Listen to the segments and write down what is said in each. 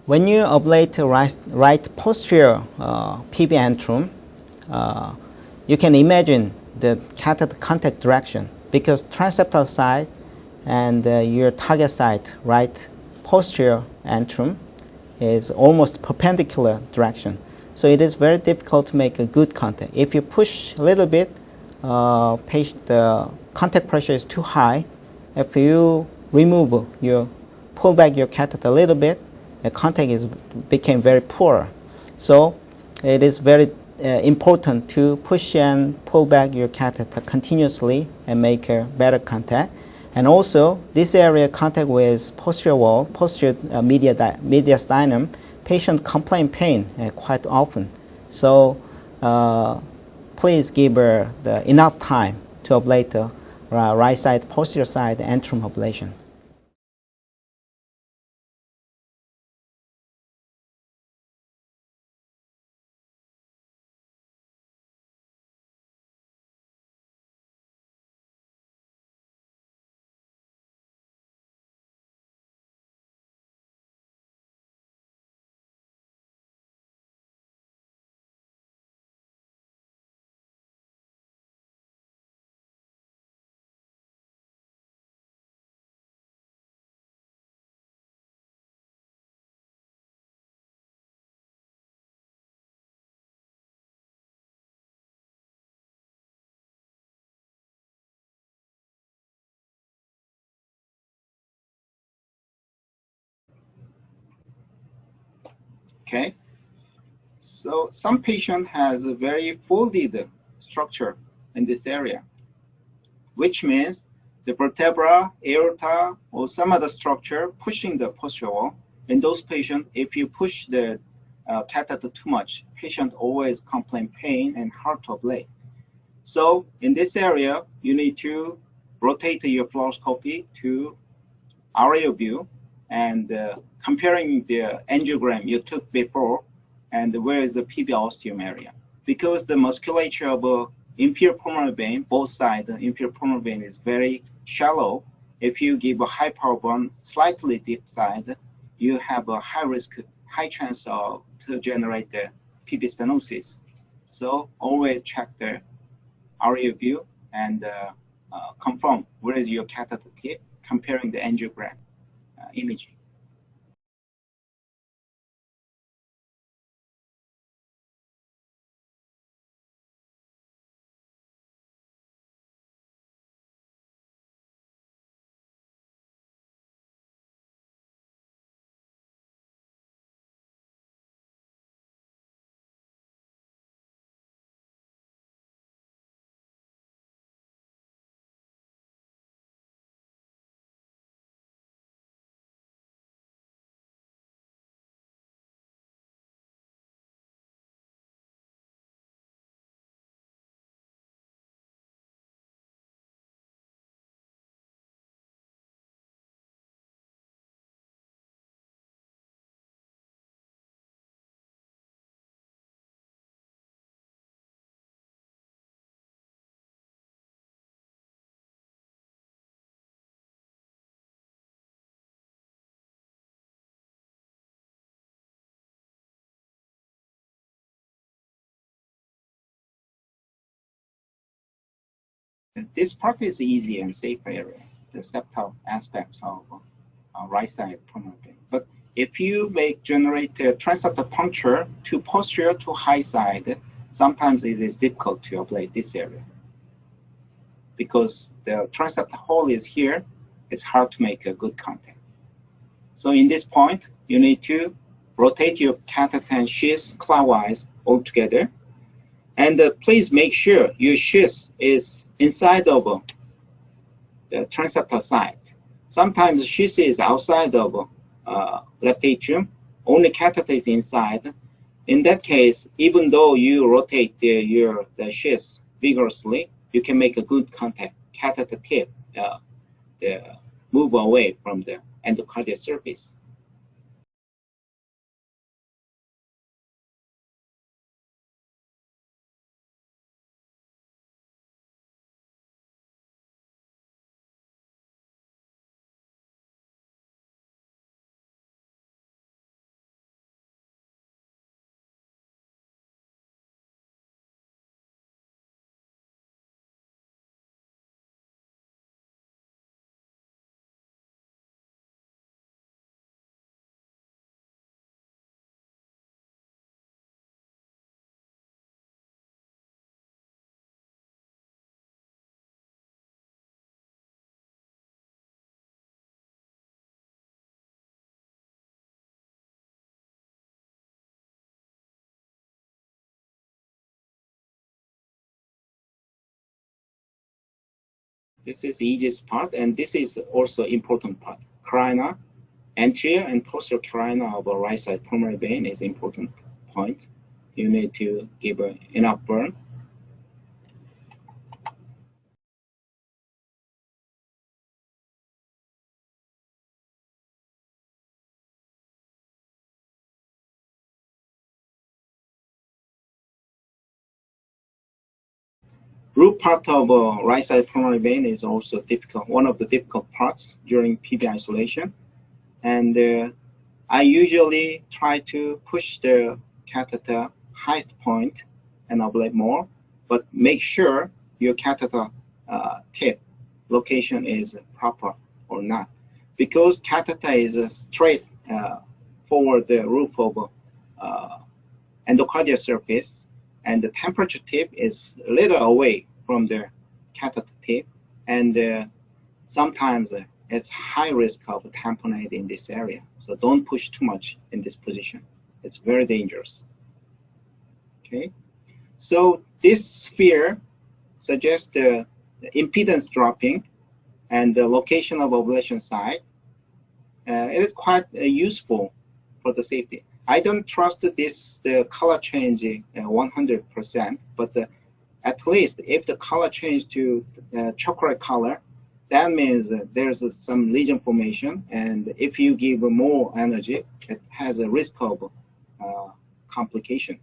When you ablate right posterior PV antrum, you can imagine the catheter contact direction because transeptal side and your target site, right posterior antrum, is almost perpendicular direction. So it is very difficult to make a good contact. If you push a little bit, the contact pressure is too high. If you pull back your catheter a little bit, the contact became very poor. So it is very important to push and pull back your catheter continuously and make a better contact. And also, this area contact with posterior wall, posterior mediastinum, patient complain pain quite often. So please give enough time to ablate the right side, posterior side antrum ablation. Okay, so some patient has a very folded structure in this area, which means the vertebra, aorta, or some other structure pushing the posterior wall. In those patients, if you push the catheter too much, patient always complain pain and hard to ablate. So in this area, you need to rotate your fluoroscopy to aerial view and comparing the angiogram you took before and where is the PV ostium area. Because the musculature of inferior pulmonary vein, both sides, the inferior pulmonary vein is very shallow. If you give a high power burn, slightly deep side, you have a high risk, high chance to generate the PV stenosis. So always check the aerial view and confirm where is your catheter tip, comparing the angiogram imaging. This part is easy and safe area, the septal aspects of right side pulmonary vein. But if you generate transeptal puncture to posterior to high side, sometimes it is difficult to ablate this area. Because the transeptal hole is here, it's hard to make a good contact. So in this point, you need to rotate your catheter and sheath clockwise altogether. And please make sure your sheath is inside of the transeptal side. Sometimes the sheath is outside of left atrium, only catheter is inside. In that case, even though you rotate the sheath vigorously, you can make a good contact. Catheter tip move away from the endocardial surface. This is the easiest part, and this is also important part. Carina, anterior and posterior carina of a right side pulmonary vein is important point. You need to give enough burn. Root part of right side pulmonary vein is also difficult, one of the difficult parts during PV isolation. And I usually try to push the catheter highest point and ablate more, but make sure your catheter tip location is proper or not. Because catheter is straight forward the roof of endocardial surface, and the temperature tip is a little away from the catheter tip, and sometimes it's high risk of tamponade in this area. So don't push too much in this position. It's very dangerous. Okay, so this sphere suggests the impedance dropping and the location of ablation site. It is quite useful for the safety. I don't trust the color change 100%, but at least if the color change to chocolate color, that means that there's some lesion formation, and if you give more energy, it has a risk of complication.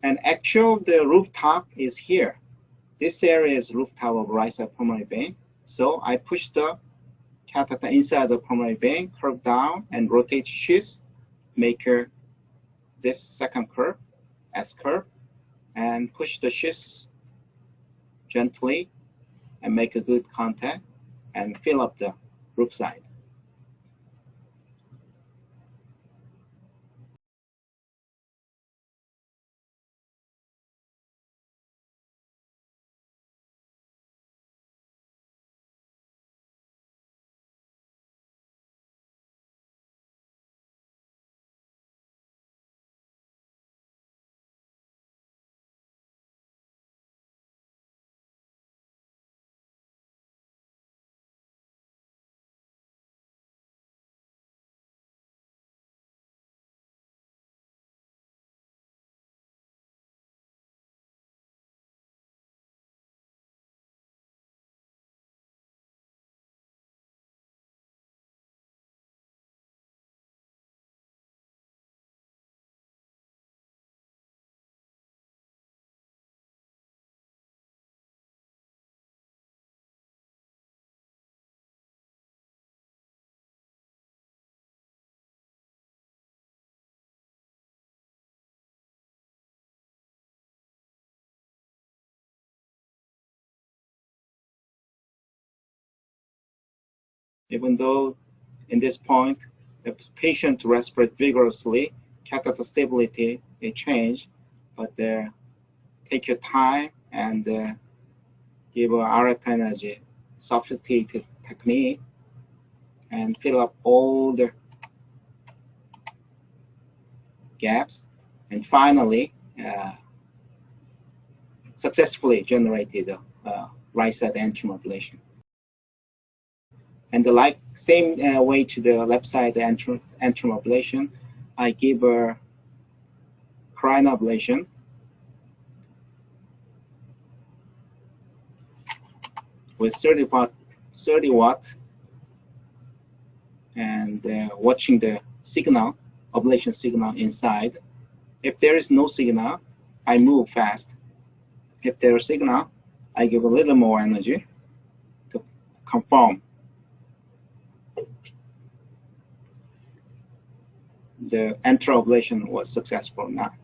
And actually, the rooftop is here. This area is rooftop of right side pulmonary vein. So I push the catheter inside the pulmonary vein, curve down, and rotate sheath, make this second curve, S curve, and push the sheath gently and make a good contact and fill up the roof side. Even though in this point, the patient respirates vigorously, catheter stability may change, but take your time and give RF energy, sophisticated technique, and fill up all the gaps, and finally successfully generated right side atrium ablation. And the same way to the left side atrium ablation, I give a carina ablation with 30 watt, and watching the signal, ablation signal inside. If there is no signal, I move fast. If there is signal, I give a little more energy to confirm the anteroablation was successful or not.